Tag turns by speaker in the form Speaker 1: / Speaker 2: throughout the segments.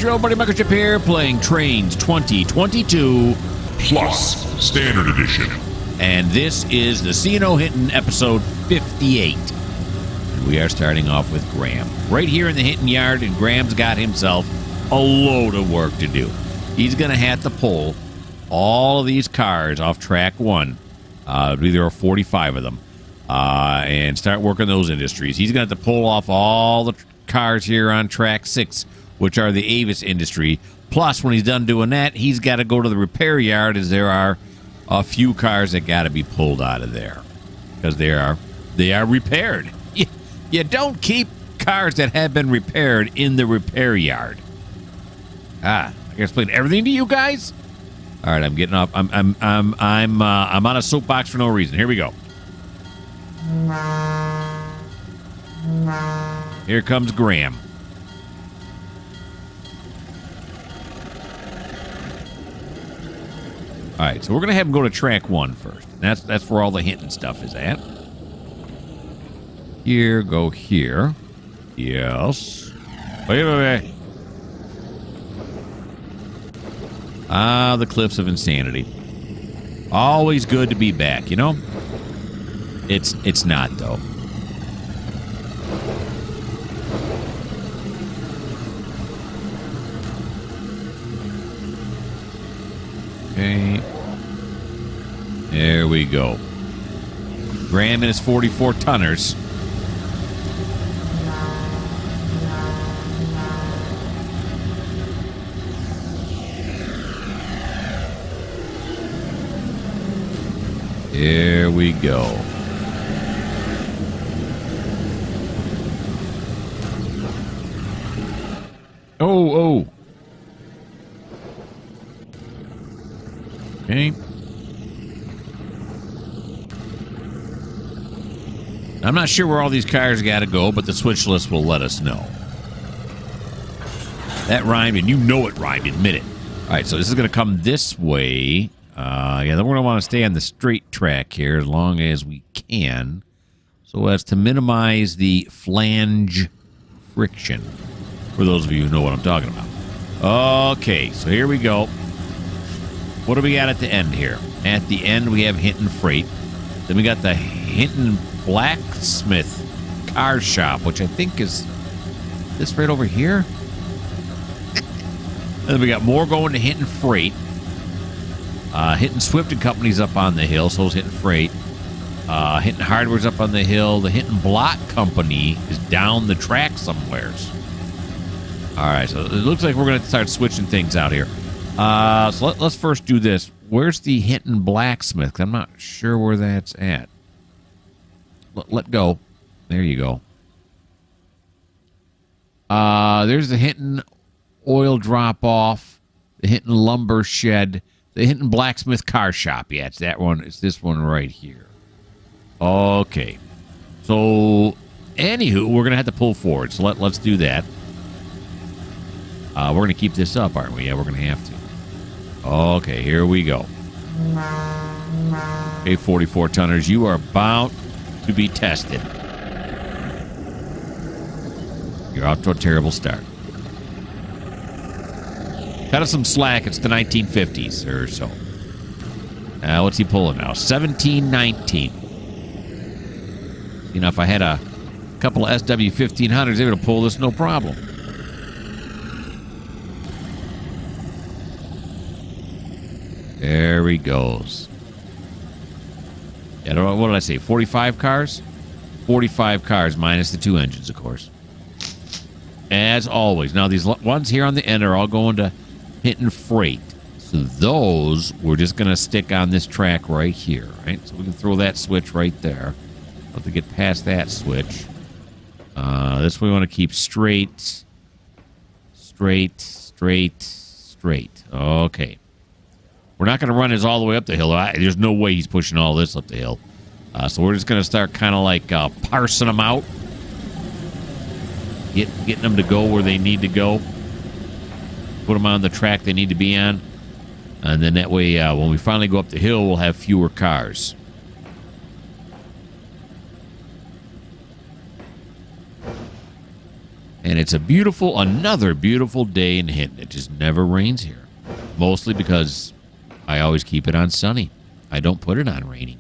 Speaker 1: your old buddy Mikerowchip here, playing Trainz 2022
Speaker 2: Plus Standard Edition.
Speaker 1: And this is the C&O Hinton episode 58. And we are starting off with Graham. Right here in the Hinton yard, and Graham's got himself a load of work to do. He's going to have to pull all of these cars off track 1. There are 45 of them. And start working those industries. He's going to have to pull off all the cars here on track 6, which are the Avis industry. Plus, when he's done doing that, he's got to go to the repair yard, as there are a few cars that got to be pulled out of there because they are repaired. You don't keep cars that have been repaired in the repair yard. I can explain everything to you guys. All right, I'm getting off. I'm on a soapbox for no reason. Here we go. Here comes Graham. All right, so we're going to have him go to track 1 first. That's where all the Hinton stuff is at. Here, go here. Yes. Wait. The Cliffs of Insanity. Always good to be back, you know? It's not, though. Okay. There we go. Graham and his 44 tonners. There we go. Oh. Okay. I'm not sure where all these cars got to go, but the switch list will let us know. That rhymed, and you know it rhymed. Admit it. All right, so this is going to come this way. Then we're going to want to stay on the straight track here as long as we can, so as to minimize the flange friction, for those of you who know what I'm talking about. Okay, so here we go. What do we got at the end here? At the end, we have Hinton Freight. Then we got the Hinton Blacksmith Car Shop, which I think is this right over here. And then we got more going to Hinton Freight. Hinton Swift & Company's up on the hill, so is Hinton Freight. Hinton Hardware's up on the hill. The Hinton Block Company is down the track somewheres. All right, so it looks like we're going to start switching things out here. So let's first do this. Where's the Hinton Blacksmith? I'm not sure where that's at. Let go. There you go. There's the Hinton Oil Drop-Off, the Hinton Lumber Shed, the Hinton Blacksmith Car Shop. Yeah, it's that one. It's this one right here. Okay. So, anywho, we're going to have to pull forward. So let's do that. We're going to keep this up, aren't we? Yeah, we're going to have to. Okay, here we go. Okay, 44 tonners, you are about to be tested. You're off to a terrible start. Cut us some slack. It's the 1950s or so. What's he pulling now? 1719. You know, if I had a couple of SW1500s, they would have pulled this no problem. There he goes. Yeah, what did I say? 45 cars? 45 cars minus the 2 engines, of course. As always. Now, these ones here on the end are all going to Hinton Freight. So those, we're just going to stick on this track right here, right? So we can throw that switch right there. Have to get past that switch. This we want to keep straight. Okay. We're not going to run his all the way up the hill. There's no way he's pushing all this up the hill. So we're just going to start kind of like parsing them out. Getting them to go where they need to go. Put them on the track they need to be on. And then that way, when we finally go up the hill, we'll have fewer cars. And it's another beautiful day in Hinton. It just never rains here. Mostly because I always keep it on sunny. I don't put it on raining.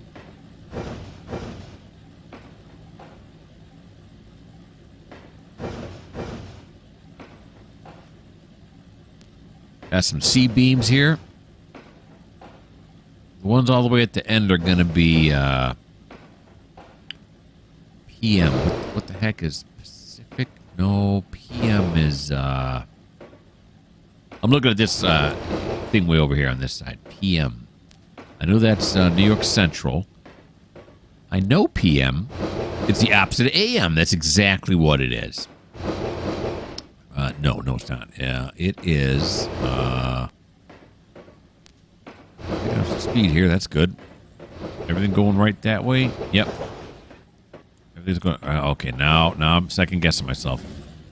Speaker 1: Got some C-beams here. The ones all the way at the end are going to be PM. What the heck is Pacific? No, PM is... I'm looking at this thing way over here on this side. PM. I know that's New York Central. I know PM. It's the opposite of AM. That's exactly what it is. No, it's not. Yeah, it is. There's the speed here. That's good. Everything going right that way. Yep. Everything's going. Okay, now I'm second guessing myself.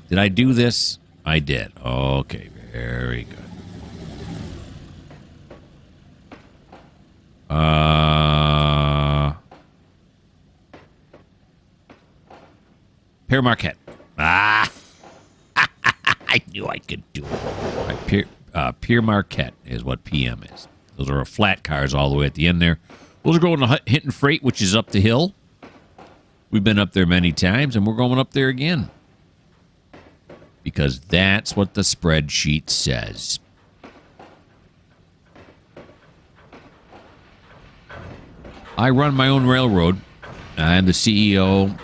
Speaker 1: Did I do this? I did. Okay, very good. Pierre Marquette. Ah. I knew I could do it. Right, Pierre Marquette is what PM is. Those are flat cars all the way at the end there. Those are going to Hinton Freight, which is up the hill. We've been up there many times, and we're going up there again. Because that's what the spreadsheet says. I run my own railroad. I'm the CEO.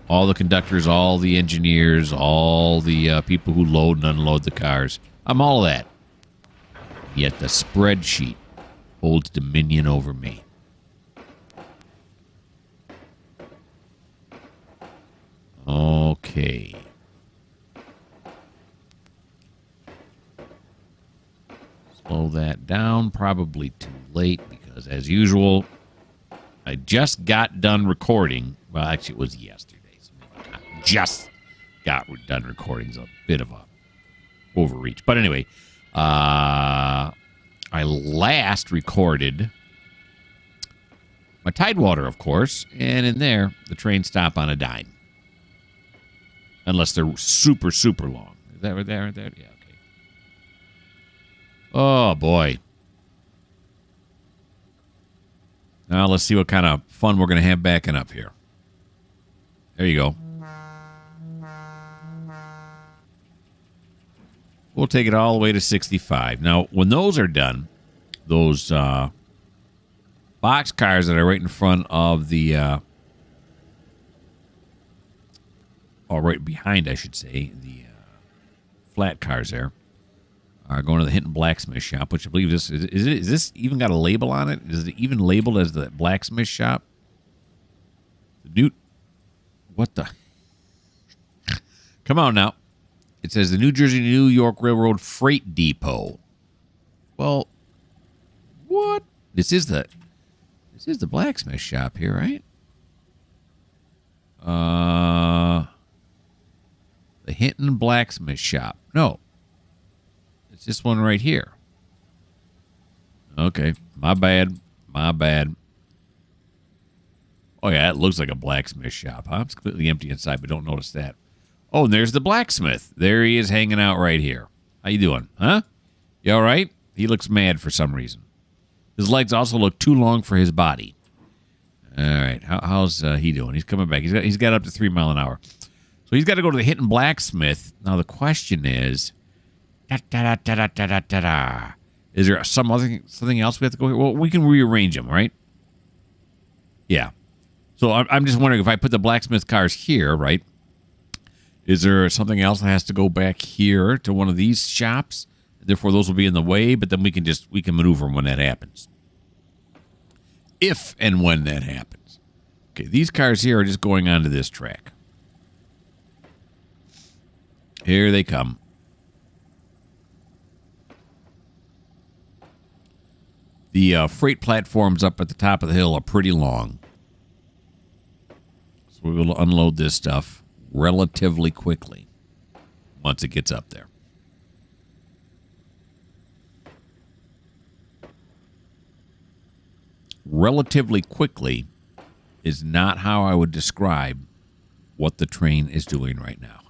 Speaker 1: All the conductors, all the engineers, all the people who load and unload the cars. I'm all that. Yet the spreadsheet holds dominion over me. Okay. Slow that down. Probably too late because, as usual, I just got done recording. Well, actually, it was yesterday. Just got done recording. It's a bit of a overreach. But anyway, I last recorded my Tidewater, of course, and in there, the trains stop on a dime. Unless they're super, super long. Is that right there? Right there? Yeah, okay. Oh, boy. Now, let's see what kind of fun we're going to have backing up here. There you go. We'll take it all the way to 65. Now, when those are done, those box cars that are right in front of the, or right behind, I should say, the flat cars there, are going to the Hinton blacksmith shop, which I believe this is this even got a label on it? Is it even labeled as the blacksmith shop? What the? Come on now. It says the New Jersey New York Railroad Freight Depot. Well, what? This is the blacksmith shop here, right? The Hinton blacksmith shop. No. It's this one right here. Okay, my bad. Oh yeah, it looks like a blacksmith shop, huh? It's completely empty inside, but don't notice that. Oh, and there's the blacksmith. There he is hanging out right here. How you doing? Huh? You all right? He looks mad for some reason. His legs also look too long for his body. All right. How's he doing? He's coming back. He's got up to 3 miles an hour. So he's got to go to the Hinton blacksmith. Now the question is, is there something else we have to go here? Well, we can rearrange them, right? Yeah. So I'm just wondering if I put the blacksmith cars here, right? Is there something else that has to go back here to one of these shops? Therefore, those will be in the way, but then we can maneuver them when that happens. If and when that happens. Okay, these cars here are just going onto this track. Here they come. The freight platforms up at the top of the hill are pretty long. So we will unload this stuff relatively quickly once it gets up there. Relatively quickly is not how I would describe what the train is doing right now.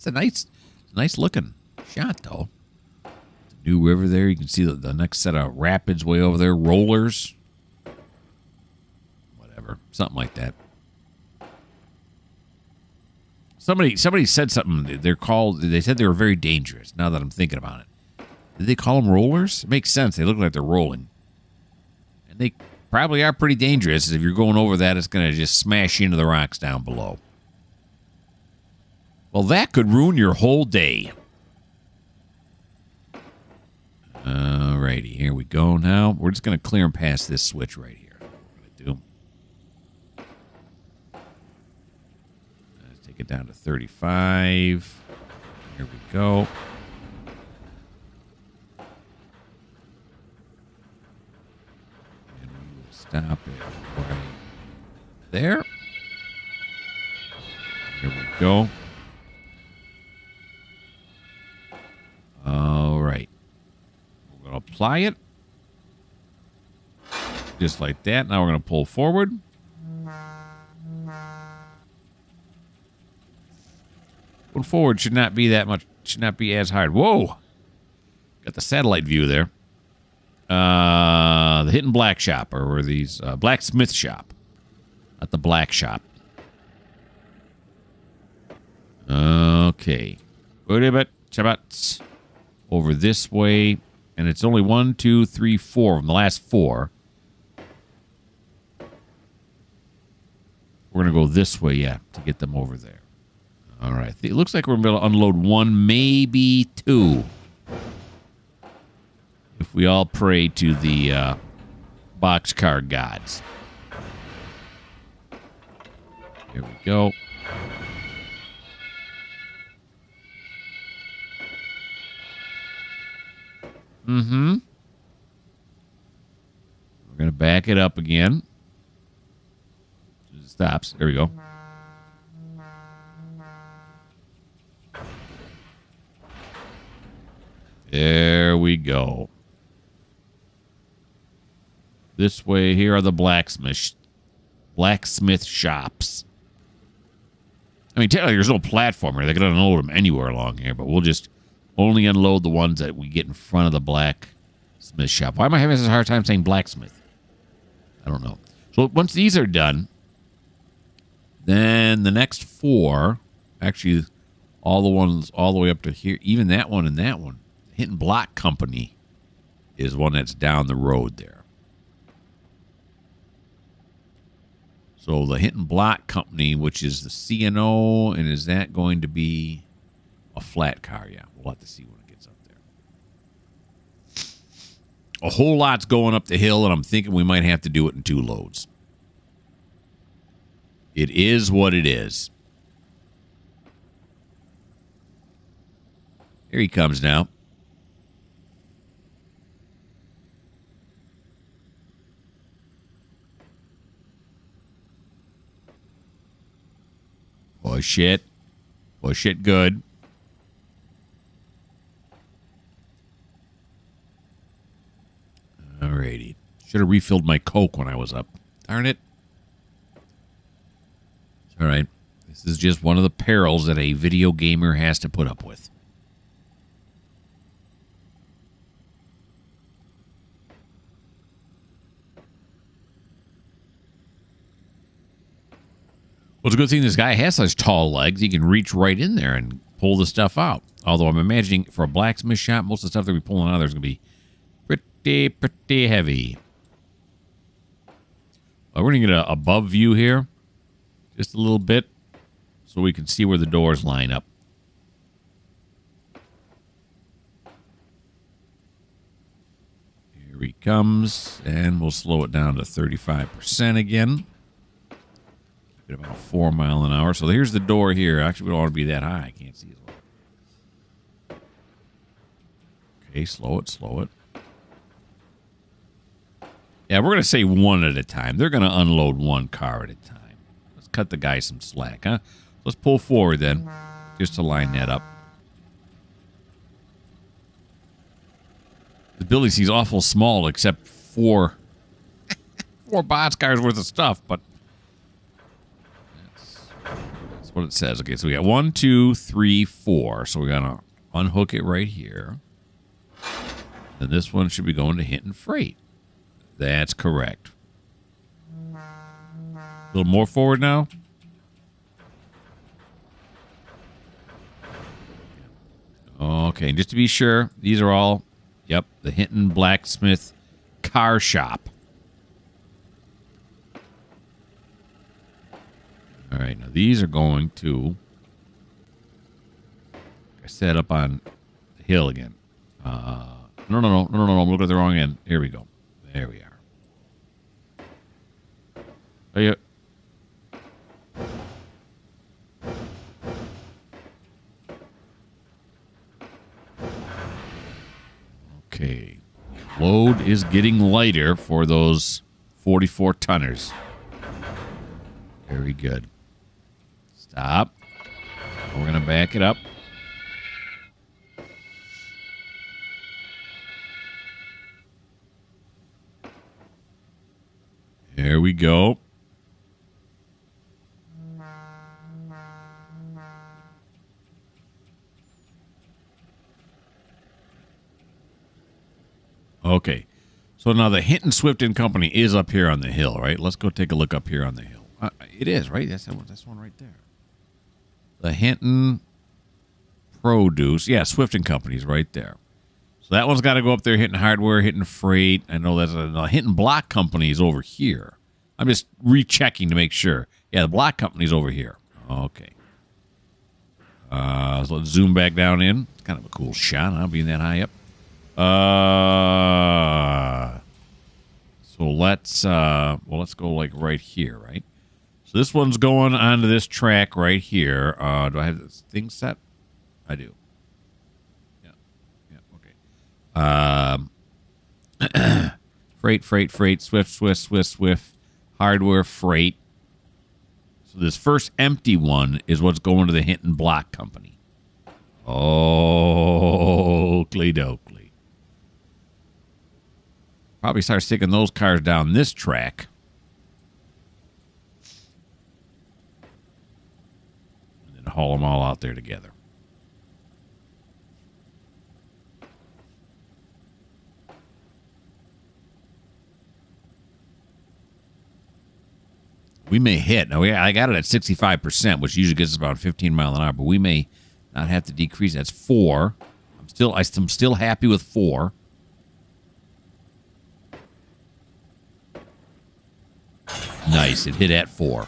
Speaker 1: That's a nice looking shot, though. The new river there. You can see the next set of rapids way over there. Rollers. Whatever. Something like that. Somebody said something. They said they were very dangerous, now that I'm thinking about it. Did they call them rollers? It makes sense. They look like they're rolling. And they probably are pretty dangerous. If you're going over that, it's going to just smash into the rocks down below. Well, that could ruin your whole day. Alrighty, here we go now. We're just going to clear and pass this switch right here. That's what we're going to do. Let's take it down to 35. Here we go. And we will stop it right there. Here we go. All right. We're going to apply it. Just like that. Now we're going to pull forward. Pull forward should not be that much. Should not be as hard. Whoa. Got the satellite view there. The Hinton Black Shop. Or were these Blacksmith Shop. Not the Black Shop. Okay. Wait a bit. Shabbat. Over this way, and it's only 1, 2, 3, 4 from the last 4. We're going to go this way, yeah, to get them over there. All right. It looks like we're going to be able to unload 1, maybe 2. If we all pray to the boxcar gods. Here we go. Mm-hmm. We're going to back it up again. It stops. There we go. There we go. This way, here are the blacksmith shops. I mean, technically, there's no platform here. They can unload them anywhere along here, but we'll just only unload the ones that we get in front of the blacksmith shop. Why am I having such a hard time saying blacksmith? I don't know. So once these are done, then the next 4, actually all the ones all the way up to here, even that one and that one, the Hinton Block Company is one that's down the road there. So the Hinton Block Company, which is the C&O, and is that going to be a flat car? Yeah, we'll have to see when it gets up there. A whole lot's going up the hill, and I'm thinking we might have to do it in 2 loads. It is what it is. Here he comes now. Push it. Push it good. Alrighty. Should have refilled my Coke when I was up. Darn it. All right. This is just one of the perils that a video gamer has to put up with. Well, it's a good thing this guy has such tall legs. He can reach right in there and pull the stuff out. Although I'm imagining for a blacksmith shop, most of the stuff that we're pulling out of there is going to be pretty heavy. Well, we're going to get an above view here. Just a little bit. So we can see where the doors line up. Here he comes. And we'll slow it down to 35% again. At about 4 miles an hour. So here's the door here. Actually, we don't want to be that high. I can't see as well. Okay, slow it, slow it. Yeah, we're going to say one at a time. They're going to unload one car at a time. Let's cut the guy some slack, huh? Let's pull forward then, just to line that up. The building seems awful small, except for 4 boxcars worth of stuff, but that's what it says. Okay, so we got 1, 2, 3, 4. So we got to unhook it right here. And this one should be going to Hinton Freight. That's correct. A little more forward now. Okay, just to be sure, these are all, yep, the Hinton Blacksmith Car Shop. All right, now these are going to, I set up on the hill again. No, I'm looking at the wrong end. Here we go. There we are. Oh, yeah. Okay. Load is getting lighter for those 44 tonners. Very good. Stop. We're going to back it up. There we go. Okay. So now the Hinton Swift and Company is up here on the hill, right? Let's go take a look up here on the hill. It is, right? That's one right there. The Hinton Produce. Yeah, Swift and Company's right there. So that one's got to go up there, Hinton Hardware, Hinton Freight. I know that's the Hinton Block Company is over here. I'm just rechecking to make sure. Yeah, the Block Company's over here. Okay. So let's zoom back down in. It's kind of a cool shot, huh? Being that high up. So let's go like right here, right? So this one's going onto this track right here. Do I have this thing set? I do. Yeah, okay. Freight, Swift, Hardware, Freight. So this first empty one is what's going to the Hinton Block Company. Oh, Oakley. Probably start sticking those cars down this track. And then haul them all out there together. We may hit. Now, I got it at 65%, which usually gets us about 15 miles an hour, but we may not have to decrease. That's 4. I'm still happy with 4. Nice. It hit at 4.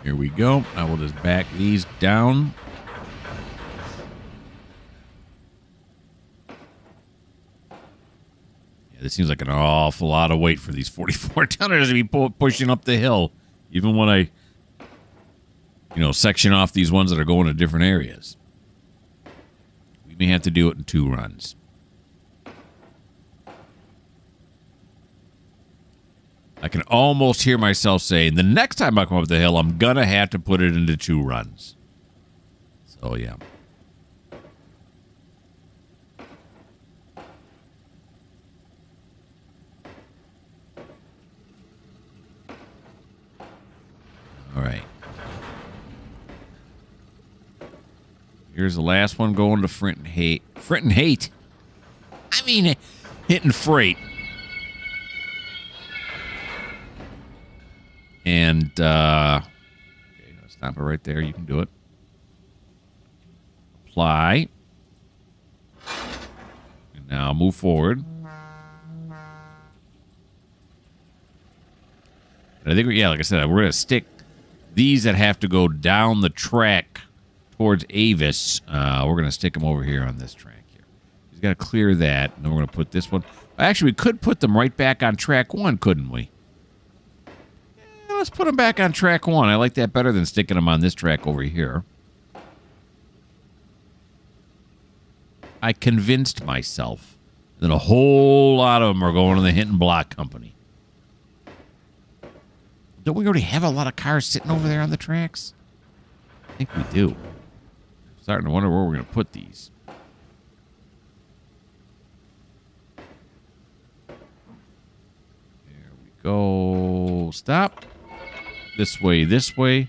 Speaker 1: Here we go. I will just back these down. Yeah, this seems like an awful lot of weight for these 44 tonners to be pushing up the hill, even when I, section off these ones that are going to different areas. We may have to do it in 2 runs. I can almost hear myself saying, the next time I come up the hill, I'm going to have to put it into 2 runs. So, yeah. All right. Here's the last one going to Hinton Freight. And, okay, stop it right there. You can do it. Apply. And now move forward. And I think, like I said, we're going to stick these that have to go down the track towards Avis. We're going to stick them over here on this track here. We've got to clear that. And then we're going to put this one. Actually, we could put them right back on track 1, couldn't we? Let's put them back on track 1. I like that better than sticking them on this track over here. I convinced myself that a whole lot of them are going to the Hinton Block Company. Don't we already have a lot of cars sitting over there on the tracks? I think we do. I'm starting to wonder where we're going to put these. There we go. Stop. This way, this way.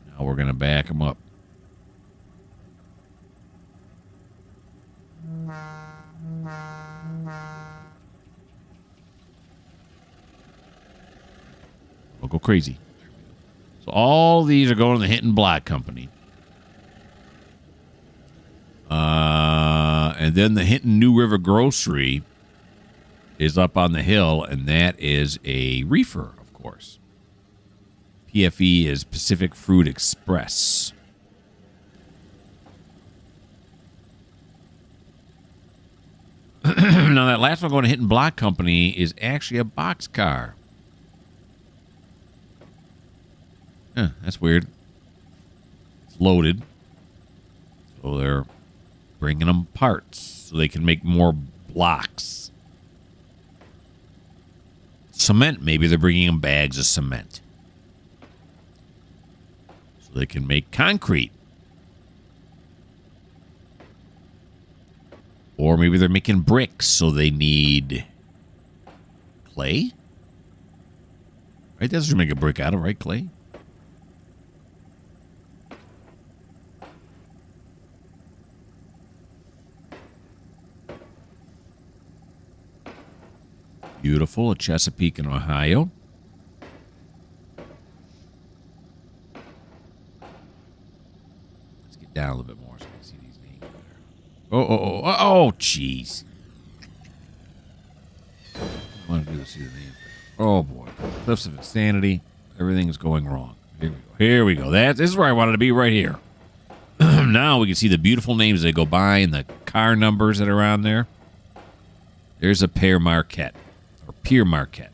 Speaker 1: Now we're going to back them up. We'll go crazy. So all these are going to the Hinton Block Company. And then the Hinton New River Grocery is up on the hill, and that is a reefer, of course. PFE is Pacific Fruit Express. Now, that last one going to Hinton Block Company is actually a boxcar. Huh, that's weird. It's loaded. So they're bringing them parts so they can make more blocks. Cement, maybe they're bringing them bags of cement. So they can make concrete. Or maybe they're making bricks, so they need clay? Right? That's what you make a brick out of, right? Clay? Beautiful. A Chesapeake in Ohio. Let's get down a little bit more so I can see these names better. Oh, jeez. I want to do this, see the names. Oh, boy. Cliffs of Insanity. Everything is going wrong. Here we go. Here we go. This is where I wanted to be, right here. Now we can see the beautiful names that go by and the car numbers that are on there. There's a Père Marquette. Père Marquette.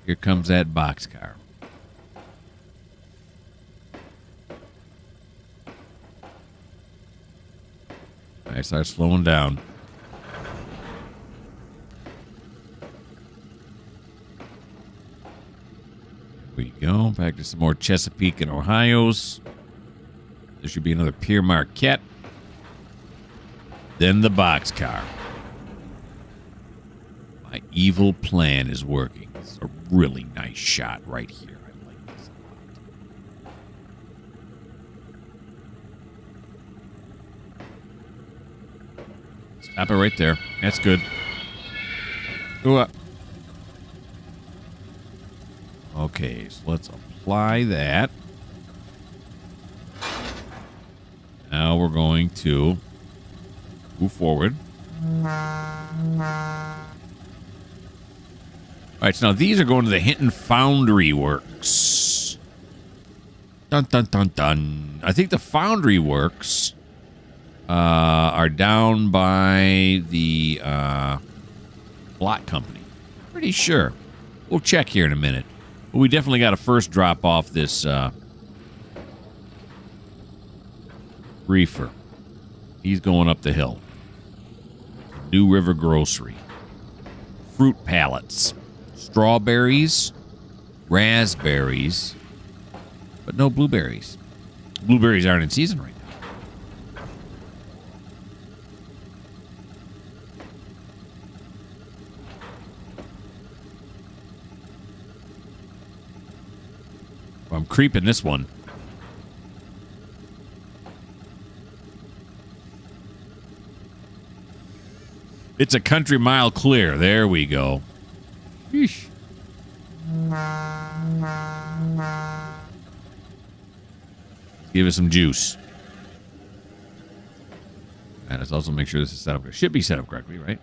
Speaker 1: Here comes that boxcar. I start slowing down. Here we go. Back to some more Chesapeake and Ohio's. There should be another Père Marquette. Then the boxcar. My evil plan is working. It's a really nice shot right here. I like this a lot. Stop it right there. That's good. Ooh, okay, so let's apply that. Now we're going to move forward. All right, so now these are going to the Hinton Foundry Works. Dun, dun, dun, dun. I think the Foundry Works are down by the Block Company. Pretty sure. We'll check here in a minute. But we definitely got to first drop off this reefer. He's going up the hill. New River Grocery. Fruit pallets. Strawberries. Raspberries. But no blueberries. Blueberries aren't in season right now. I'm creeping this one. It's a country mile clear. There we go. Sheesh. Give us some juice. And let's also make sure this is set up. It should be set up correctly, right?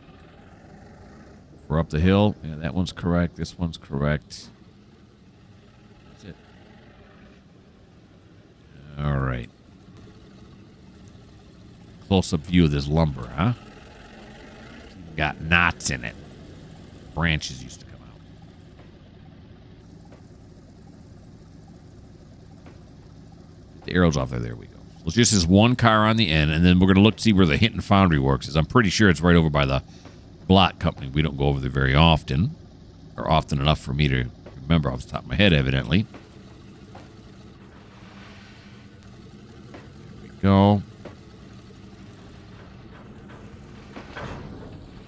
Speaker 1: We're up the hill. Yeah, that one's correct. This one's correct. That's it. All right. Close-up view of this lumber, huh? Got knots in it. Branches used to come out. Get the arrows off there. There we go. So it's just this one car on the end, and then we're going to look to see where the Hinton Foundry Works is. I'm pretty sure it's right over by the Block Company. We don't go over there very often, or often enough for me to remember off the top of my head, evidently. There we go.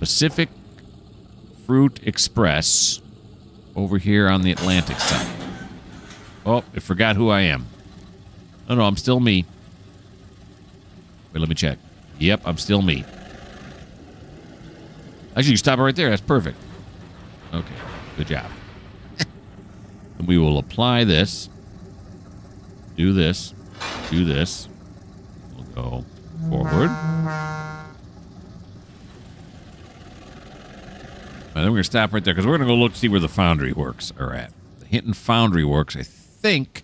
Speaker 1: Pacific Fruit Express over here on the Atlantic side. Oh, I forgot who I am. Oh, no, I'm still me. Wait, let me check. Yep, I'm still me. Actually, you stop it right there. That's perfect. Okay, good job. And we will apply this. Do this. Do this. We'll go forward. And then we're going to stop right there because we're going to go look to see where the foundry works are at. The Hinton foundry works, I think,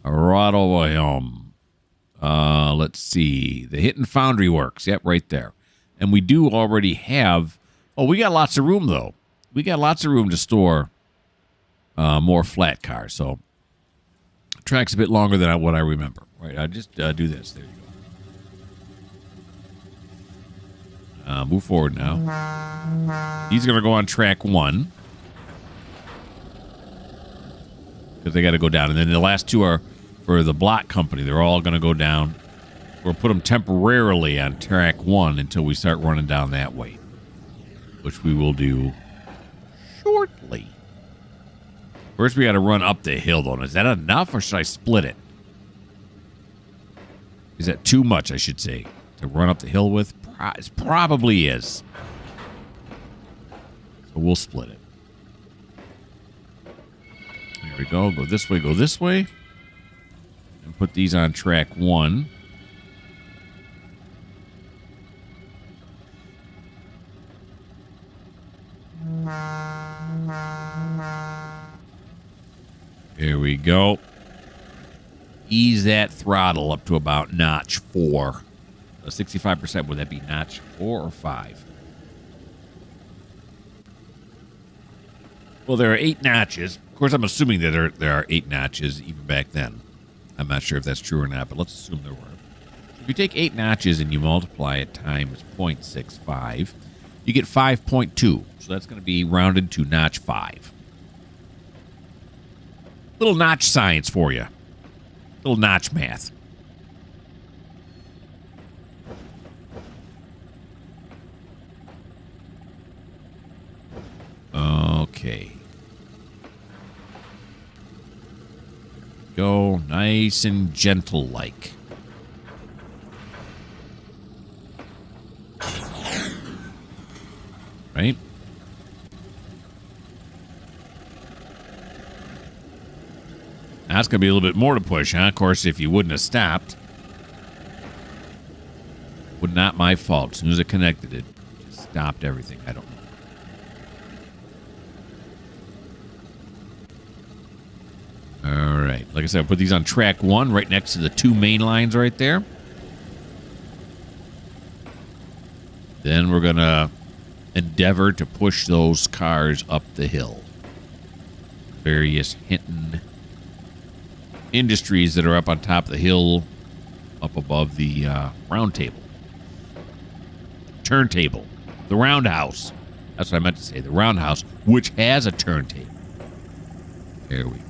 Speaker 1: right over let's see. The Hinton foundry works. Yep, right there. And we do already have... Oh, we got lots of room, though. We got lots of room to store more flat cars. So, track's a bit longer than what I remember. Right, I just do this. There you go. Move forward now. He's going to go on track 1. Because they got to go down. And then the last 2 are for the block company. They're all going to go down. We'll put them temporarily on track 1 until we start running down that way. Which we will do shortly. First, we got to run up the hill, though. Is that enough, or should I split it? Is that too much, I should say, to run up the hill with? It probably is. So we'll split it. There we go. Go this way, go this way. And put these on track 1. There we go. Ease that throttle up to about notch 4. 65%, would that be notch 4 or 5? Well, there are 8 notches. Of course, I'm assuming that there are 8 notches even back then. I'm not sure if that's true or not, but let's assume there were. If you take 8 notches and you multiply it times 0.65, you get 5.2. So that's going to be rounded to notch 5. Little notch science for you. Little notch math. Okay. Go nice and gentle like. Right? Now it's going to be a little bit more to push, huh? Of course, if you wouldn't have stopped. Would not my fault. As soon as it connected, it just stopped everything. I don't know. All right. Like I said, I'll put these on track 1 right next to the 2 main lines right there. Then we're going to endeavor to push those cars up the hill. Various Hinton industries that are up on top of the hill, up above the round table. Turntable. The roundhouse. That's what I meant to say. The roundhouse, which has a turntable. There we go.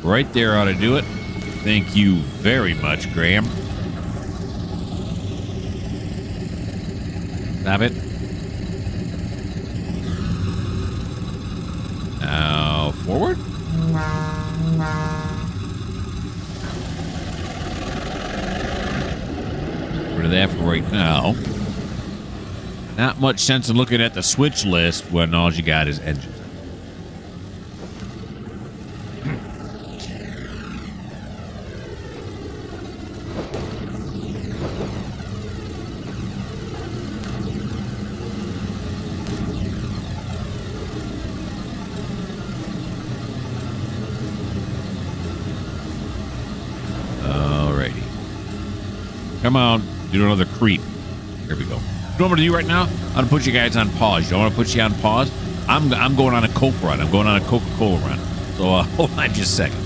Speaker 1: Right there ought to do it. Thank you very much, Graham. Stop it. Now, forward. Get rid of that for right now. Not much sense in looking at the switch list when all you got is engines. Come on, do another creep. Here we go. You know what I'm going to do right now? I'm going to put you guys on pause. You don't want to put you on pause? I'm going on a Coke run. I'm going on a Coca-Cola run. So hold on just a second.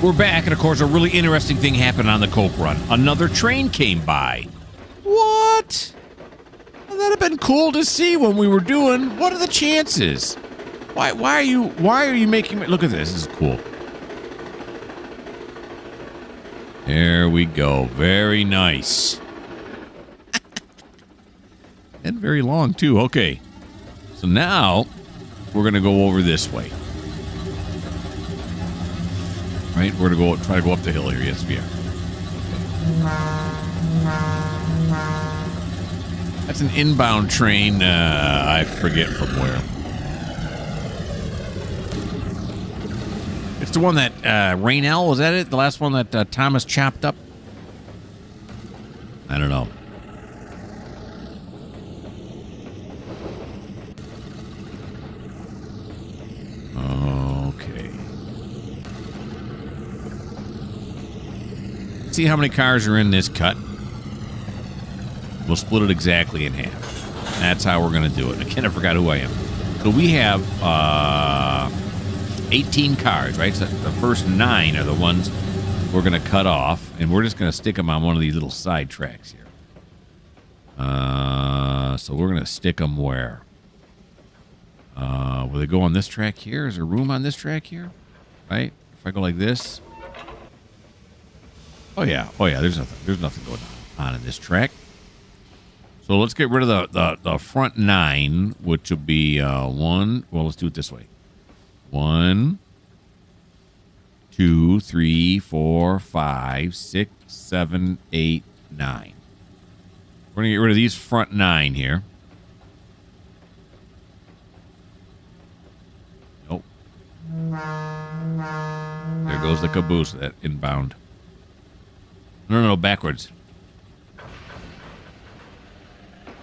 Speaker 1: We're back, and of course, a really interesting thing happened on the Coke run. Another train came by. What? Well, that'd have been cool to see when we were doing. What are the chances? Why are you making me look at this? This is cool. There we go. Very nice. And very long too. Okay. So now we're gonna go over this way. Right? We're gonna try to go up the hill here. Yes, we are. That's an inbound train. I forget from where. It's the one that Rainell, was that it? The last one that Thomas chopped up? I don't know. Okay. See how many cars are in this cut. We'll split it exactly in half. That's how we're going to do it. Again, I forgot who I am. So we have 18 cars, right? So the first 9 are the ones we're going to cut off, and we're just going to stick them on one of these little side tracks here. So we're going to stick them where? Will they go on this track here? Is there room on this track here? Right? If I go like this. Oh yeah. There's nothing going on in this track. So let's get rid of the front 9, which will be 1. Well, let's do it this way. 1, 2, 3, 4, 5, 6, 7, 8, 9. We're gonna get rid of these front 9 here. Nope. There goes the caboose, that inbound. No, backwards.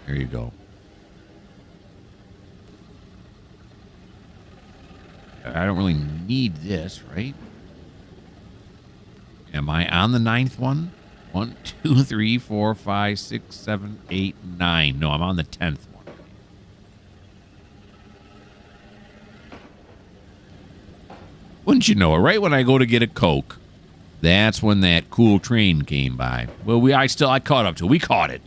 Speaker 1: There you go. I don't really need this, right? Am I on the 9th one? 1, 2, 3, 4, 5, 6, 7, 8, 9. No, I'm on the 10th one. Wouldn't you know it? Right when I go to get a Coke, that's when that cool train came by. Well, I caught up to it. We caught it.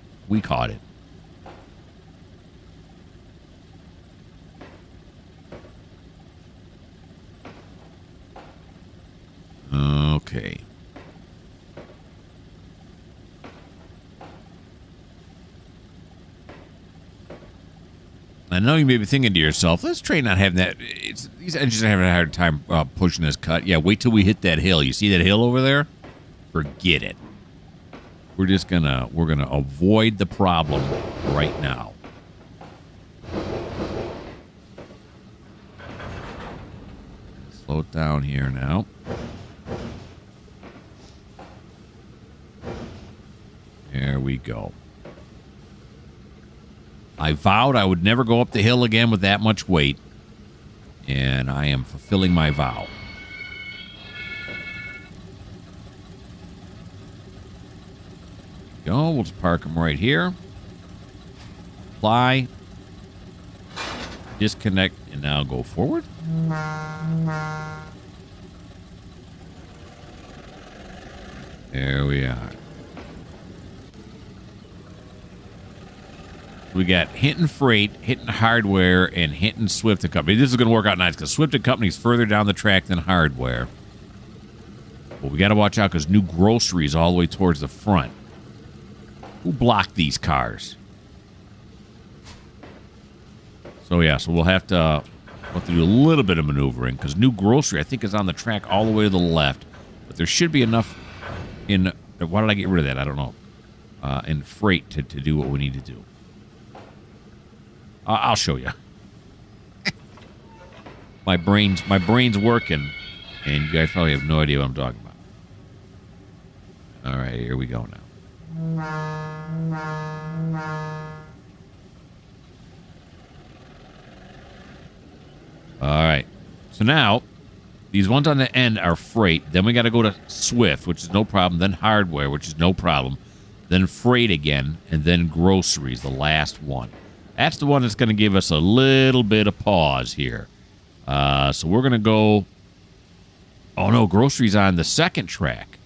Speaker 1: Okay. I know you may be thinking to yourself, this train not having that. These engines are having a hard time pushing this cut. Yeah, wait till we hit that hill. You see that hill over there? Forget it. We're gonna avoid the problem right now. Slow it down here now. There we go. I vowed I would never go up the hill again with that much weight, and I am fulfilling my vow. Go. We'll just park them right here. Apply. Disconnect, and now go forward. There we are. We got Hinton Freight, Hinton Hardware, and Hinton Swift & Company. This is going to work out nice because Swift & Company is further down the track than Hardware. But we got to watch out because New Grocery is all the way towards the front. Who blocked these cars? So, yeah, so we'll have to do a little bit of maneuvering because New Grocery, I think, is on the track all the way to the left. But there should be enough in... Why did I get rid of that? I don't know. In Freight to do what we need to do. I'll show you. my brain's working, and you guys probably have no idea what I'm talking about. All right, here we go now. All right. So now, these ones on the end are Freight. Then we got to go to Swift, which is no problem. Then Hardware, which is no problem. Then Freight again, and then Groceries, the last one. That's the one that's going to give us a little bit of pause here. So we're going to go Oh, no, groceries on the second track,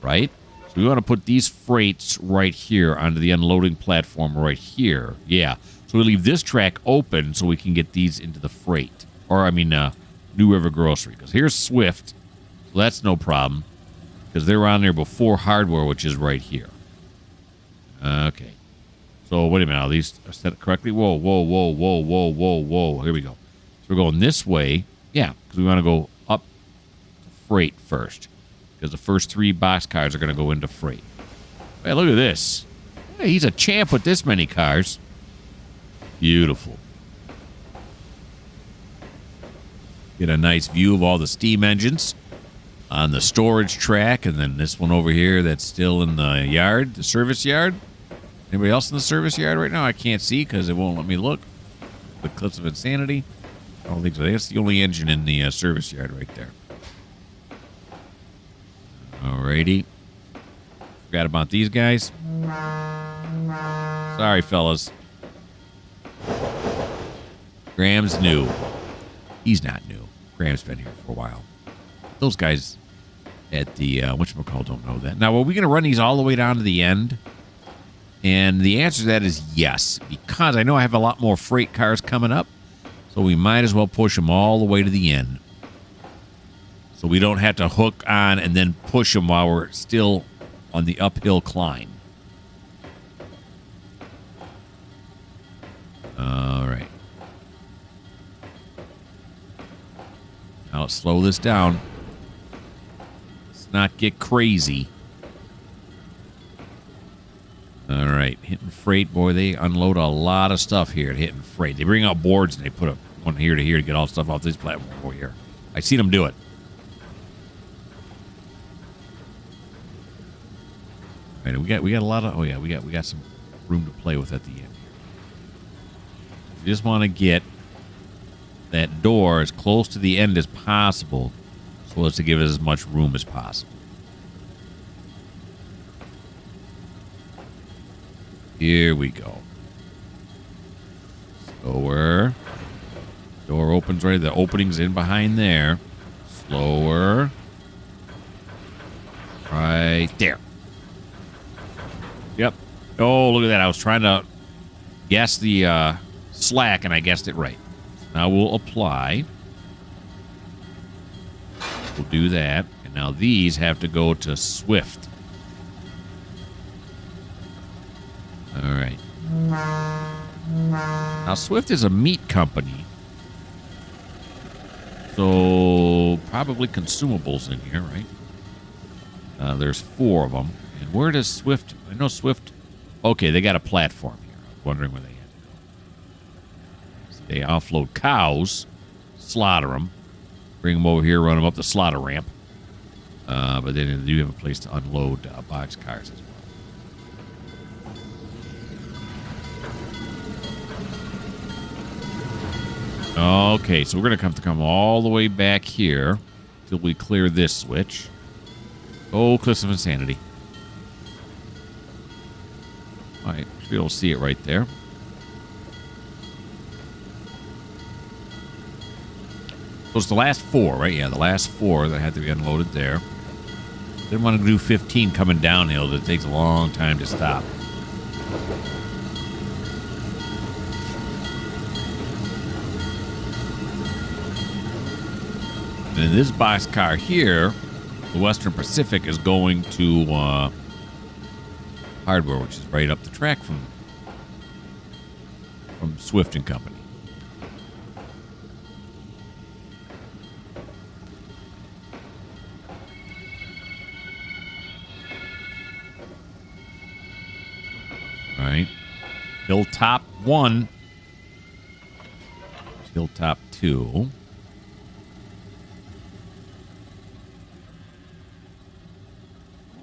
Speaker 1: right? So we want to put these freights right here onto the unloading platform right here. Yeah. So we leave this track open so we can get these into the freight. Or, I mean, New River Grocery. Because here's Swift. So that's no problem. Because they were on there before Hardware, which is right here. Okay. So, wait a minute. Are these set it correctly? Whoa, whoa, whoa, whoa, whoa, whoa, whoa. Here we go. So we're going this way. Yeah, because we want to go up to freight first. Because the first 3 boxcars are going to go into freight. Hey, look at this. Hey, he's a champ with this many cars. Beautiful. Get a nice view of all the steam engines on the storage track, and then this one over here that's still in the yard, the service yard. Anybody else in the service yard right now? I can't see because it won't let me look. The Cliffs of Insanity. I don't think so. That's the only engine in the service yard right there. Alrighty. Forgot about these guys. Sorry, fellas. Graham's new. He's not new. Graham's been here for a while. Those guys at the whatchamacallit don't know that. Now, are we going to run these all the way down to the end? And the answer to that is yes, because I know I have a lot more freight cars coming up, so we might as well push them all the way to the end. So we don't have to hook on and then push them while we're still on the uphill climb. All right. Now let's slow this down. Let's not get crazy. All right, Hinton Freight, boy, they unload a lot of stuff here at Hinton Freight. They bring out boards and they put one here to get all the stuff off this platform over here. I seen them do it. All right, we got a lot of. Oh yeah, we got some room to play with at the end. We just want to get that door as close to the end as possible, so as to give it as much room as possible. Here we go. Slower. Door opens right. The opening's in behind there. Slower. Right there. Yep. Oh, look at that. I was trying to guess the slack, and I guessed it right. Now we'll apply. We'll do that. And now these have to go to Swift. All right. Now, Swift is a meat company. So, probably consumables in here, right? There's 4 of them. And where does Swift... I know Swift... Okay, they got a platform here. I was wondering where they had to go. So they offload cows, slaughter them, bring them over here, run them up the slaughter ramp. But then they do have a place to unload box cars as well. Okay, so we're going to have to come all the way back here till we clear this switch. Oh, Cliffs of Insanity. All right, should be able to see it right there. So it's the last 4, right? Yeah, the last 4 that had to be unloaded there. Didn't want to do 15 coming downhill. It takes a long time to stop. And in this boxcar here, the Western Pacific is going to Hardware, which is right up the track from Swift and Company. All right. Hilltop 1. Hilltop 2.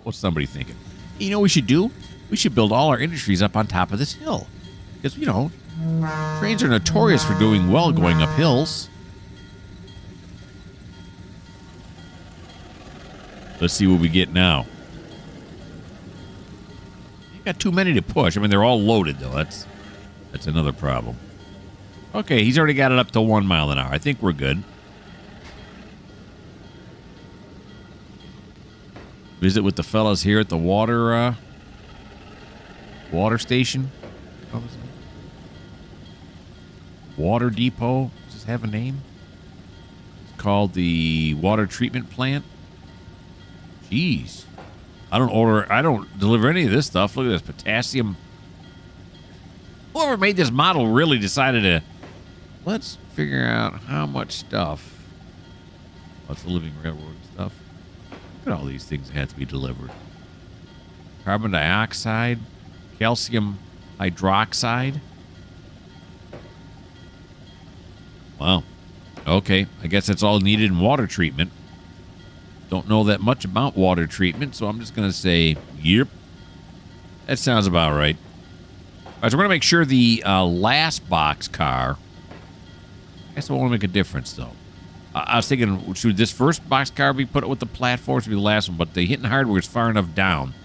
Speaker 1: What's somebody thinking? You know what we should do? We should build all our industries up on top of this hill. Because, you know, trains are notorious for doing well going up hills. Let's see what we get now. You got too many to push. I mean, they're all loaded, though. That's another problem. Okay, he's already got it up to 1 mile an hour. I think we're good. Visit with the fellas here at the water station. What was it? Water depot. Does this have a name? It's called the water treatment plant. Jeez. I don't deliver any of this stuff. Look at this potassium. Whoever made this model really decided to, let's figure out how much stuff. What's the living railroad stuff? Look at all these things that have to be delivered. Carbon dioxide, calcium hydroxide. Wow. Okay, I guess that's all needed in water treatment. Don't know that much about water treatment, so I'm just going to say, yep. That sounds about right. All right, so we're going to make sure the last box car, I guess it won't make a difference, though. I was thinking, should this first box car be put with the platform? Should be the last one, but the Hinton hardware is far enough down.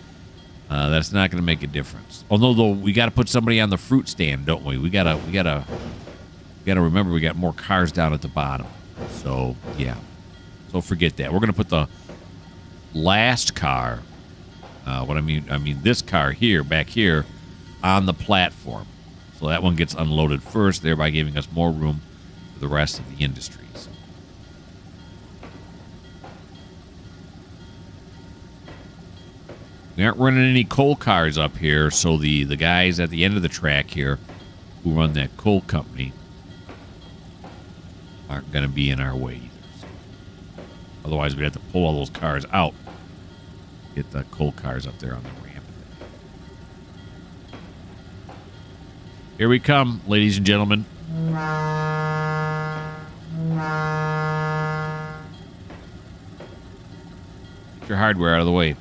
Speaker 1: That's not going to make a difference. Although, though, we got to put somebody on the fruit stand, don't we? We gotta remember we got more cars down at the bottom. So yeah. So forget that. We're gonna put the last car. What I mean this car here, back here, on the platform. So that one gets unloaded first, thereby giving us more room for the rest of the industries. We aren't running any coal cars up here, so the guys at the end of the track here who run that coal company aren't going to be in our way either. So otherwise, we'd have to pull all those cars out. Get the coal cars up there on the ramp. Here we come, ladies and gentlemen. Get your hardware out of the way.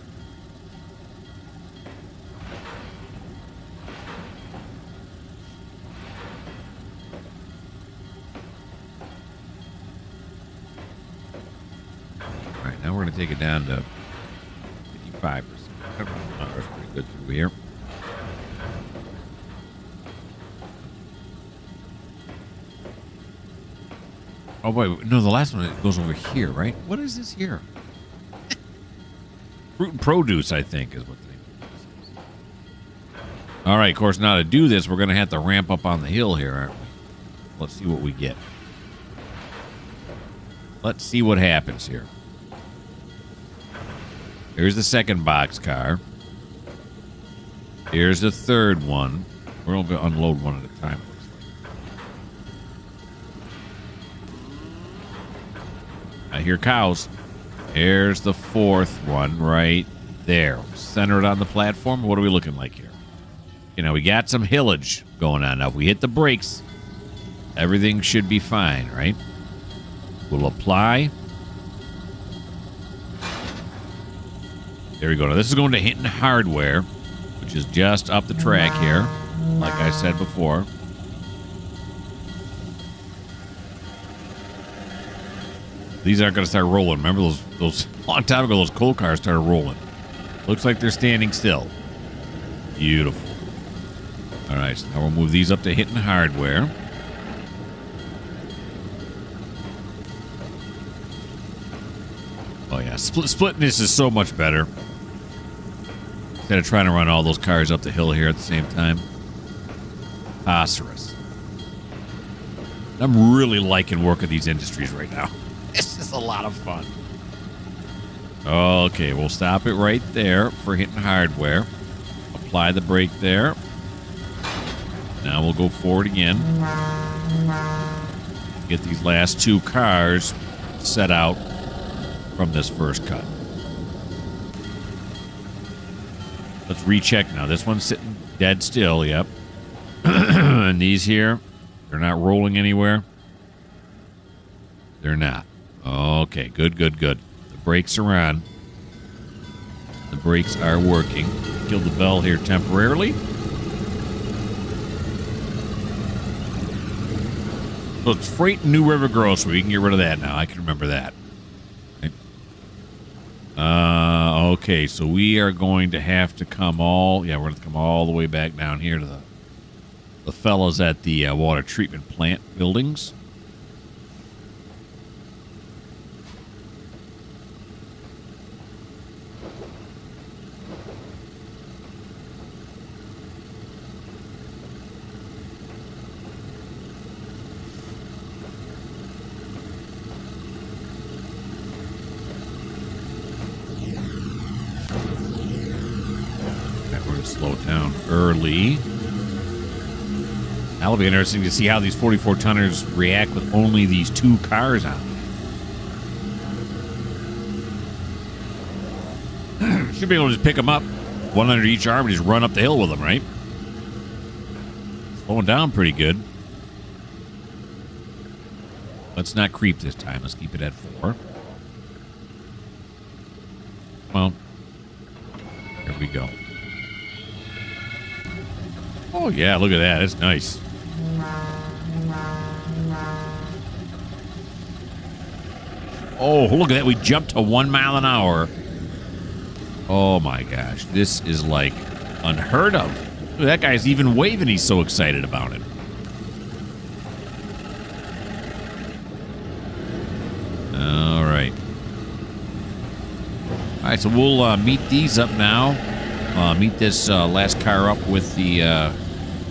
Speaker 1: Now we're going to take it down to 55%. That's pretty good through here. Oh, wait. No, the last one goes over here, right? What is this here? Fruit and produce, I think, is what the name of this is. All right, of course, now to do this, we're going to have to ramp up on the hill here, aren't we? Let's see what we get. Let's see what happens here. Here's the second box car. Here's the third one. We're going to unload one at a time. I hear cows. Here's the fourth one right there. Centered on the platform. What are we looking like here? You know, we got some hillage going on. Now, if we hit the brakes, everything should be fine, right? We'll apply. There we go. Now, this is going to Hinton Hardware, which is just up the track here, like I said before. These aren't going to start rolling. Remember those long time ago, those coal cars started rolling. Looks like they're standing still. Beautiful. All right, so now we'll move these up to Hinton Hardware. Oh, yeah. Splitting this is so much better. Instead of trying to run all those cars up the hill here at the same time. Phosphorus. I'm really liking working these industries right now. This is a lot of fun. Okay, we'll stop it right there for Hinton Hardware. Apply the brake there. Now we'll go forward again. Get these last two cars set out from this first cut. Let's recheck now. This one's sitting dead still, yep. And these here, they're not rolling anywhere. They're not. Okay, good, good, good. The brakes are on. The brakes are working. Killed the bell here temporarily. So it's Freight and New River Grocery. We can get rid of that now. I can remember that. Okay, so we are going to have to come all... Yeah, we're going to come all the way back down here to the fellas at the water treatment plant buildings. Similarly, that'll be interesting to see how these 44-tonners react with only these 2 cars on them. Should be able to just pick them up, one under each arm, and just run up the hill with them, right? Slowing down pretty good. Let's not creep this time. Let's keep it at 4. Well, here we go. Oh, yeah, look at that. It's nice. Oh, look at that. We jumped to 1 mile an hour. Oh, my gosh. This is, like, unheard of. Look, that guy's even waving. He's so excited about it. All right. All right, so we'll meet these up now. Meet this last car up with the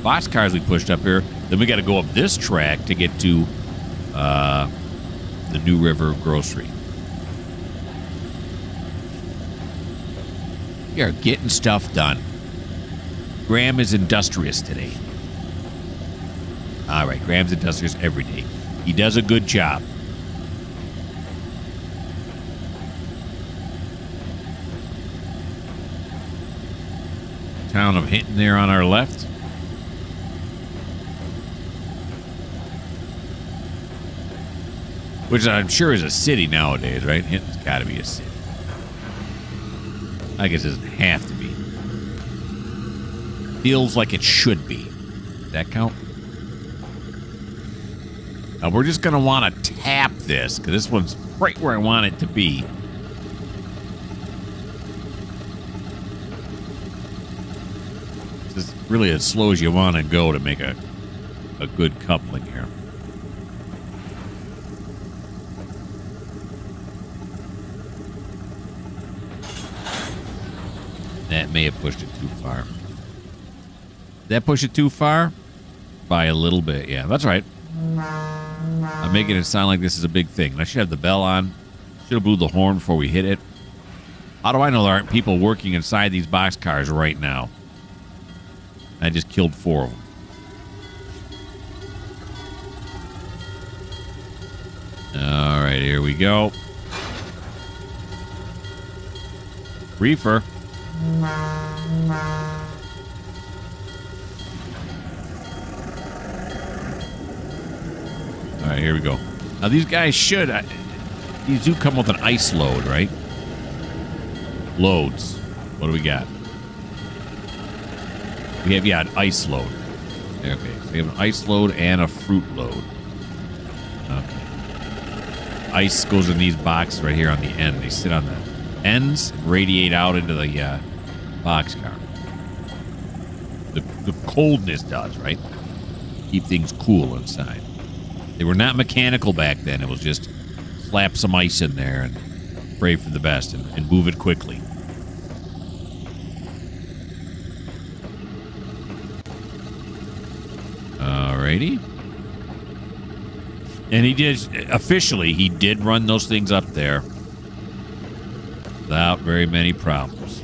Speaker 1: box cars we pushed up here. Then we got to go up this track to get to the New River Grocery. We are getting stuff done. Graham is industrious today. All right, Graham's industrious every day. He does a good job. Town of Hinton there on our left. Which I'm sure is a city nowadays, right? Hinton's got to be a city. I guess it doesn't have to be. Feels like it should be. Does that count? Now we're just going to want to tap this, because this one's right where I want it to be. This is really as slow as you want to go to make a good coupling here. That may have pushed it too far. Did that push it too far? By a little bit, yeah. That's right. I'm making it sound like this is a big thing. I should have the bell on. Should have blew the horn before we hit it. How do I know there aren't people working inside these boxcars right now? I just killed 4 of them. All right, here we go. Reefer. All right, here we go. Now, these guys should... these do come with an ice load, right? Loads. What do we got? We have, yeah, an ice load. Okay, so we have an ice load and a fruit load. Okay. Ice goes in these boxes right here on the end. They sit on the ends and radiate out into the boxcar. The coldness does, right? Keep things cool inside. They were not mechanical back then. It was just slap some ice in there and pray for the best and move it quickly. Alrighty. And he did, officially, he did run those things up there without very many problems.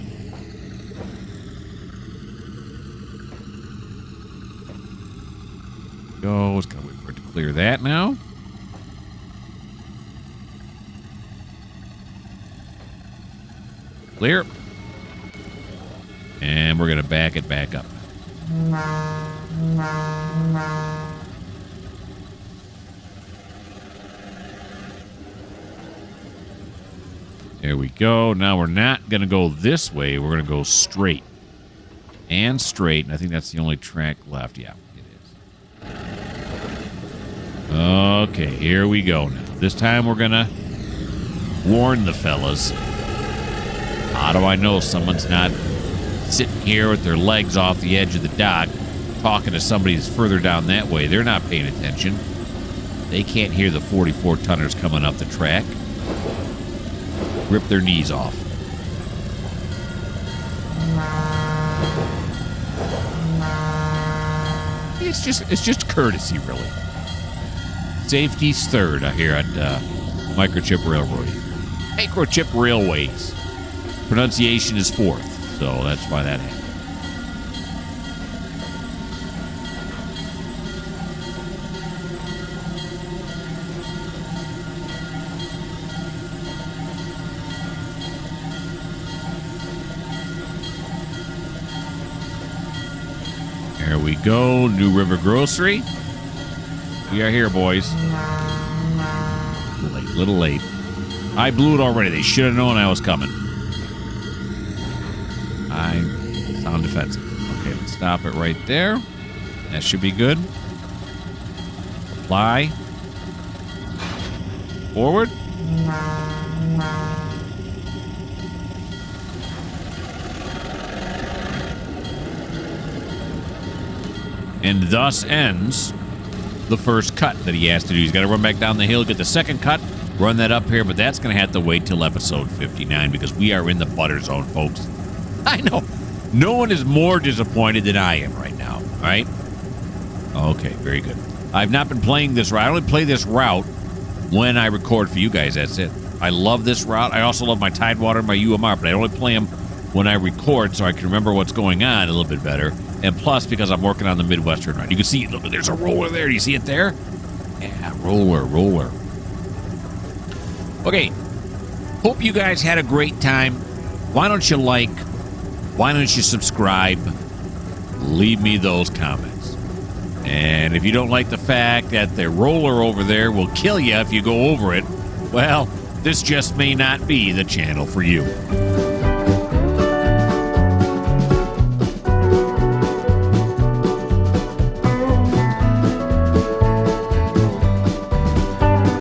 Speaker 1: Go. Let's gotta wait for it to clear that now. Clear. And we're gonna back it back up. There we go. Now we're not going to go this way. We're going to go straight. And straight. And I think that's the only track left. Yeah, it is. Okay, here we go now. This time we're going to warn the fellas. How do I know someone's not sitting here with their legs off the edge of the dock talking to somebody that's further down that way? They're not paying attention. They can't hear the 44-tonners coming up the track. Rip their knees off. It's just courtesy, really. Safety's third out here at Mikerowchip Railroad. Mikerowchip Railways. Pronunciation is fourth, so that's why that happened. go. New River Grocery. We are here, boys. Little late. I blew it already. They should have known I was coming. I sound defensive. Okay, let's stop it right there. That should be good. Apply. Forward. And thus ends the first cut that he has to do. He's got to run back down the hill, get the second cut, run that up here, but that's going to have to wait till episode 59 because we are in the butter zone, folks. I know. No one is more disappointed than I am right now, all right? Okay, very good. I've not been playing this route. I only play this route when I record for you guys. That's it. I love this route. I also love my Tidewater and my UMR, but I only play them when I record so I can remember what's going on a little bit better. And plus, because I'm working on the Midwestern run. You can see, look, there's a roller there. Do you see it there? Yeah, roller. Okay. Hope you guys had a great time. Why don't you like? Why don't you subscribe? Leave me those comments. And if you don't like the fact that the roller over there will kill you if you go over it, well, this just may not be the channel for you.